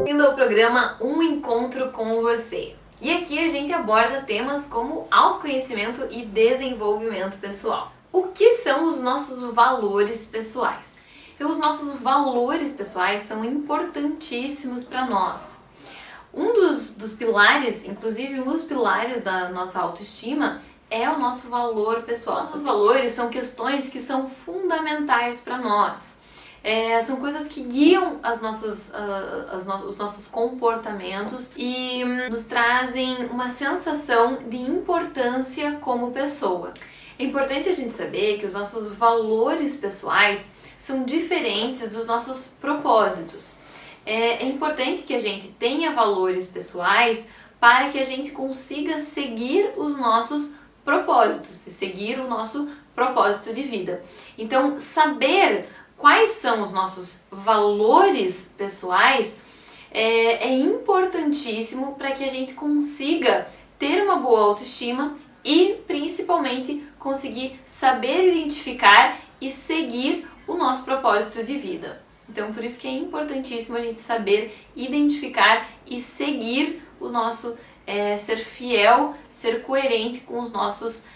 Bem-vindo ao programa Um Encontro com Você. E aqui a gente aborda temas como autoconhecimento e desenvolvimento pessoal. O que são os nossos valores pessoais? Então, os nossos valores pessoais são importantíssimos para nós. Um dos pilares, inclusive um dos pilares da nossa autoestima, é o nosso valor pessoal. Nossos valores são questões que são fundamentais para nós. São coisas que guiam os nossos comportamentos e nos trazem uma sensação de importância como pessoa. É importante a gente saber que os nossos valores pessoais são diferentes dos nossos propósitos. É importante que a gente tenha valores pessoais para que a gente consiga seguir os nossos propósitos e seguir o nosso propósito de vida. Então, saber quais são os nossos valores pessoais é importantíssimo para que a gente consiga ter uma boa autoestima e, principalmente, conseguir saber identificar e seguir o nosso propósito de vida. Então, por isso que é importantíssimo a gente saber identificar e seguir o nosso ser fiel, ser coerente com os nossos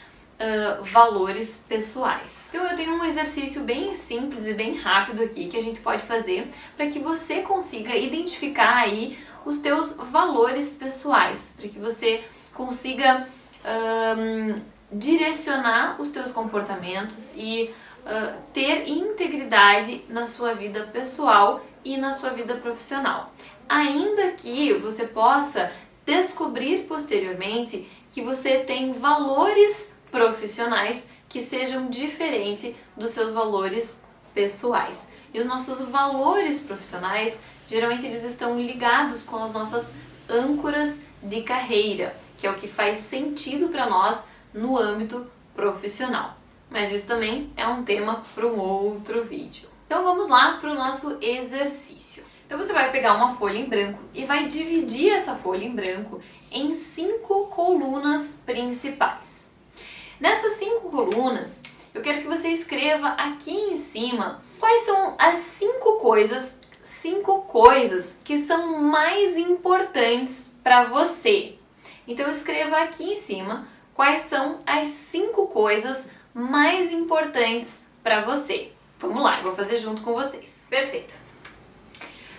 valores pessoais. Então eu tenho um exercício bem simples e bem rápido aqui que a gente pode fazer para que você consiga identificar aí os teus valores pessoais, para que você consiga direcionar os teus comportamentos e ter integridade na sua vida pessoal e na sua vida profissional. Ainda que você possa descobrir posteriormente que você tem valores profissionais que sejam diferentes dos seus valores pessoais. E os nossos valores profissionais, geralmente eles estão ligados com as nossas âncoras de carreira, que é o que faz sentido para nós no âmbito profissional. Mas isso também é um tema para um outro vídeo. Então vamos lá para o nosso exercício. Então você vai pegar uma folha em branco e vai dividir essa folha em branco em 5 colunas principais. Nessas 5 colunas, eu quero que você escreva aqui em cima quais são as 5 coisas que são mais importantes para você. Então escreva aqui em cima quais são as 5 coisas mais importantes para você. Vamos lá, eu vou fazer junto com vocês. Perfeito.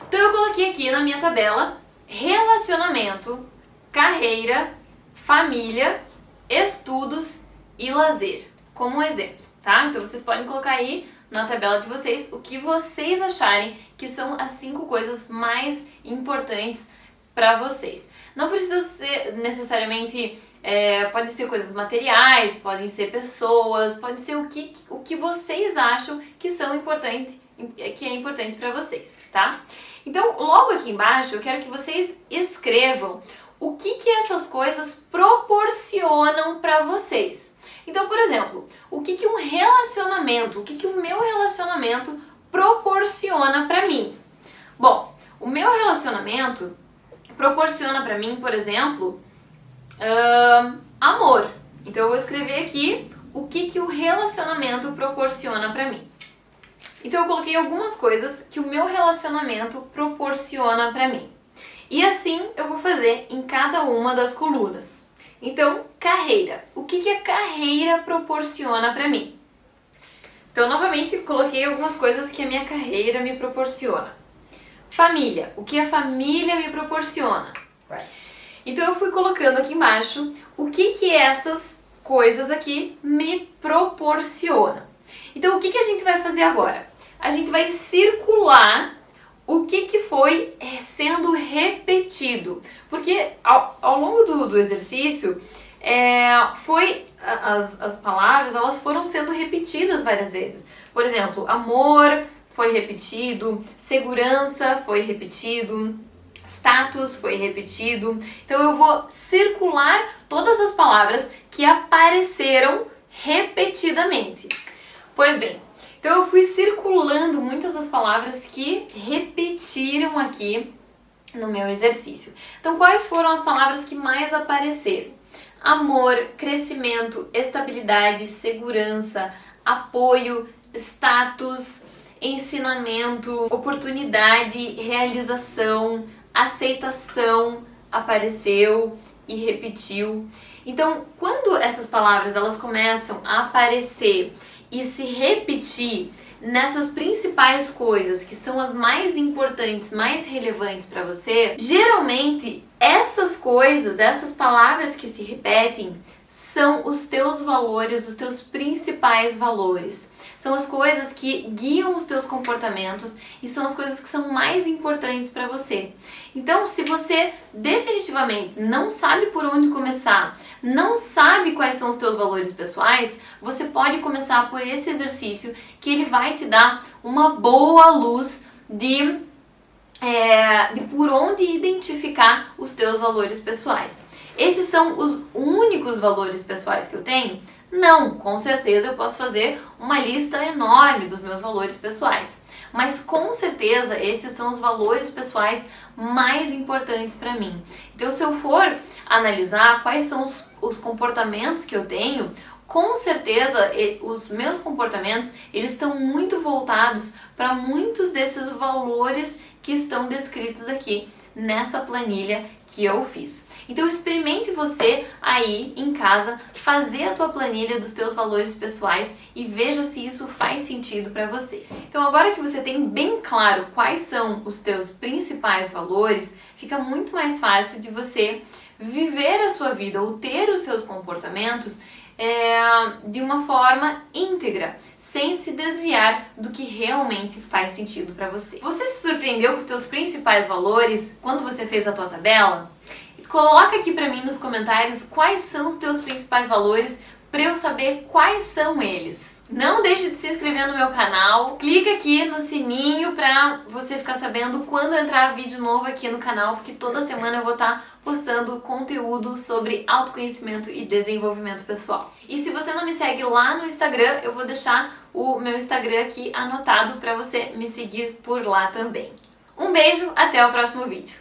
Então eu coloquei aqui na minha tabela relacionamento, carreira, família, estudos e lazer, como um exemplo, tá? Então vocês podem colocar aí na tabela de vocês o que vocês acharem que são as 5 coisas mais importantes para vocês. Não precisa ser necessariamente, pode ser coisas materiais, podem ser pessoas, pode ser o que vocês acham que são importantes, que é importante para vocês, tá? Então, logo aqui embaixo, eu quero que vocês escrevam o que essas coisas proporcionam para vocês. Então, por exemplo, o que um relacionamento, o que o meu relacionamento proporciona para mim? Bom, o meu relacionamento proporciona para mim, por exemplo, amor. Então, eu vou escrever aqui o que o relacionamento proporciona para mim. Então eu coloquei algumas coisas que o meu relacionamento proporciona para mim. E assim eu vou fazer em cada uma das colunas. Então, carreira. O que a carreira proporciona para mim? Então, novamente, coloquei algumas coisas que a minha carreira me proporciona. Família. O que a família me proporciona? Então eu fui colocando aqui embaixo o que essas coisas aqui me proporcionam. Então, o que a gente vai fazer agora? A gente vai circular o que foi sendo repetido. Porque ao longo do exercício, as palavras elas foram sendo repetidas várias vezes. Por exemplo, amor foi repetido, segurança foi repetido, status foi repetido. Então eu vou circular todas as palavras que apareceram repetidamente. Pois bem, então eu fui circulando muitas das palavras que repetiram aqui no meu exercício. Então quais foram as palavras que mais apareceram? Amor, crescimento, estabilidade, segurança, apoio, status, ensinamento, oportunidade, realização, aceitação apareceu e repetiu. Então, quando essas palavras elas começam a aparecer e se repetir nessas principais coisas que são as mais importantes, mais relevantes para você, geralmente essas coisas, essas palavras que se repetem, são os teus valores, os teus principais valores. São as coisas que guiam os teus comportamentos e são as coisas que são mais importantes para você. Então, se você definitivamente não sabe por onde começar, não sabe quais são os teus valores pessoais, você pode começar por esse exercício que ele vai te dar uma boa luz de por onde identificar os teus valores pessoais. Esses são os únicos valores pessoais que eu tenho? Não, com certeza eu posso fazer uma lista enorme dos meus valores pessoais. Mas com certeza esses são os valores pessoais mais importantes para mim. Então, se eu for analisar quais são os comportamentos que eu tenho, com certeza os meus comportamentos eles estão muito voltados para muitos desses valores que estão descritos aqui nessa planilha que eu fiz. Então experimente você aí em casa fazer a tua planilha dos teus valores pessoais e veja se isso faz sentido para você. Então agora que você tem bem claro quais são os teus principais valores, fica muito mais fácil de você viver a sua vida ou ter os seus comportamentos de uma forma íntegra, sem se desviar do que realmente faz sentido para você. Você se surpreendeu com os seus principais valores quando você fez a tua tabela? Coloca aqui para mim nos comentários quais são os teus principais valores para eu saber quais são eles. Não deixe de se inscrever no meu canal, clica aqui no sininho para você ficar sabendo quando entrar vídeo novo aqui no canal, porque toda semana eu vou estar postando conteúdo sobre autoconhecimento e desenvolvimento pessoal. E se você não me segue lá no Instagram, eu vou deixar o meu Instagram aqui anotado para você me seguir por lá também. Um beijo, até o próximo vídeo!